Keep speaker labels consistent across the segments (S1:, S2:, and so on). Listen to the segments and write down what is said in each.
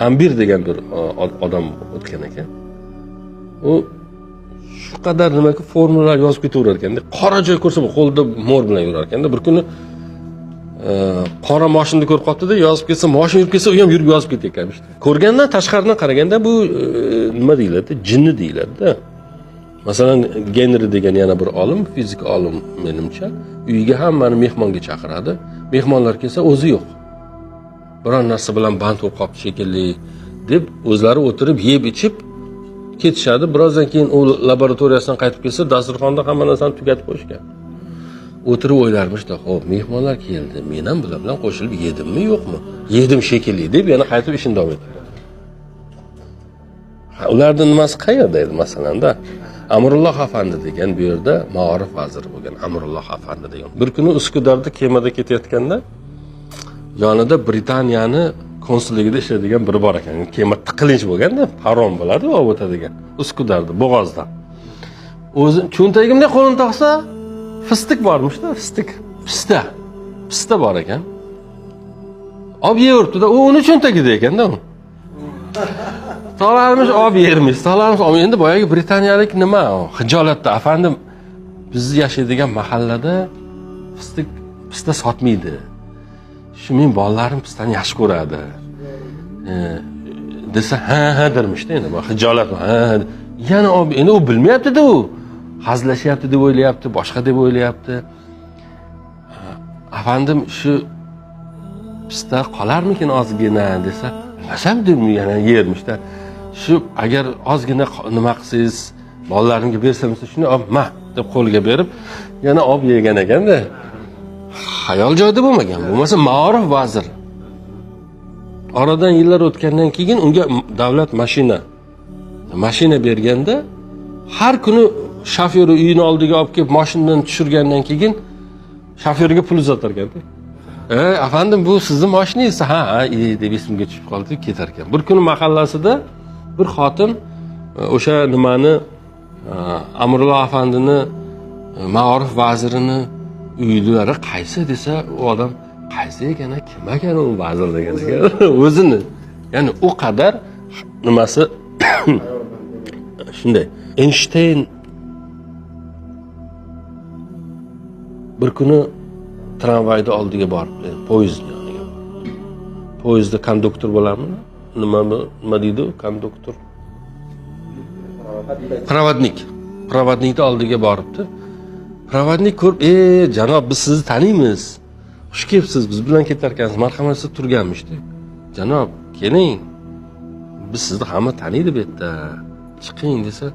S1: Ambir degan bir odam o'tgan ekan. U shu qadar nimaga formulalar yozib ketaverar ekanda, qora joy ko'rsa qo'lida mo'r bilan yurar ekanda. Bir kuni qora mashinani ko'rib qoldi-da, yozib ketsa, mashina yurib ketsa, u ham yurib yozib ketgan işte. Ko'rgandan tashqaridan qaraganda bu nima deyiladi? Jinni deyiladi-da. Masalan, Genri degan yana bir olim, fizik olim menimcha, uyiga hammani mehmonga chaqiradi. Mehmonlar kelsa, o'zi yo'q. Biron narsa bilan band bo'lib qolibdi shekilli deb o'zlari o'tirib yeb ichib ketishadi. Birozdan keyin u laboratoriyasidan qaytib kelsa, dasturxonda hamma narsani tugatib qo'yishgan. O'tirib o'ylarmish-da, "Xo'p, mehmonlar keldi. Men ham bular bilan qo'shilib yedimmi, yo'qmi? Yedim shekilli" deb yana qaytib ishini davom etadi. Ularning nimasi qayerda edi masalanda? Amrulloh Afandi degan bu yerda Ma'orif vaziri bo'lgan Amrulloh Afandi degan. Bir kuni Uskudarda kemada ketayotganda yonida Britaniyani konsulligida ishlaydigan biri bor ekan. Kema tiqilinch bo'lganda, parom bo'ladi, olib o'tadigan. Uskudarda, Bo'g'ozda. O'zi cho'ntagimda qo'lini taqsa, fistik bormish-da, fistik. Pista bor ekan. Olib yeyuribdi-da, u uni cho'ntagida ekanda u. Solarmish, olib yermish. Solarmish, endi boyagi britaniyalik nima? Hijolatda, afandim, biz yashaydigan mahallada pista sotmaydi. Shu men bolalarim pistani yaxshi ko'radi. Desa, ha dermish-da endi, hijolat. Yana endi u bilmayapti-da u. Hazlashyapti deb o'ylayapti, boshqa deb o'ylayapti. Afandim, shu pista qolarmikin ozgina desa, "Nasam deb yana yermish-da. Shu agar ozgina nima qilsangiz, bolalarimga bersam, shuni olib, "Ma" deb qo'lga berib, yana olib yegan ekan-da. Xayol joyida bo'lmagan. Bo'lmasa Ma'orif vazir. Oradan yillar o'tgandan keyin unga davlat mashina berganda, har kuni shofyori uyini oldiga olib kelib mashinadan tushirgandan keyin shofyorga pul uzatar ekan-da. Afandim, bu sizning mashinangiz? Ha, deb esimga tushib qoldi, ketar ekan. Bir kuni mahallasida bir xotin o'sha nimani Amrulloh Afandini Ma'orif vazirini uylari qaysi desa, u odam qaysi ekan, kim ekan u vazir degan ekan. O'zini. Ya'ni u qadar nimasi shunday. Einstein bir kuni tramvayda oldiga borib, poyezdni yoniga. Poyezdda konduktor bo'larmi? Nima deydi u konduktor? Provodnikni oldiga boribdi. Provodnik ko'rib, janob, biz sizni taniymiz. Xush kelibsiz, biz bilan ketar ekansiz. Marhamat, siz turganmishdi. Janob, keling. Biz sizni hamma taniydi bu yerda. Chiqing desa,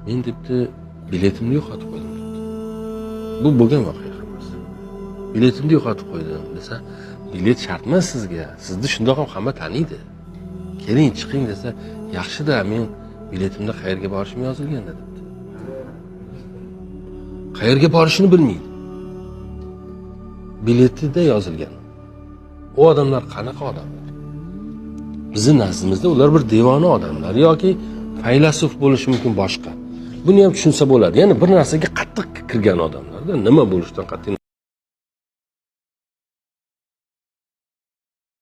S1: men debdi, biletimni yo'qotib qo'ydim debdi. Bu bo'lgan voqea emas. Biletimni yo'qotib qo'ydim desa, bilet shart emas sizga. Sizni shundoq ham hamma taniydi. Keling, chiqing desa, yaxshi-da, men biletimda qayerga borishim yozilgan debdi. Qayerga borishini bilmaydi. Biletida yozilgan. U odamlar qanaqa odamlar? Bizning nazdimizda ular bir devona odamlar yoki faylasuf bo'lishi mumkin boshqa. Buni ham tushunsa bo'ladi. Ya'ni bir narsaga qattiq kirgan odamlarda, nima bo'lishidan qat'iy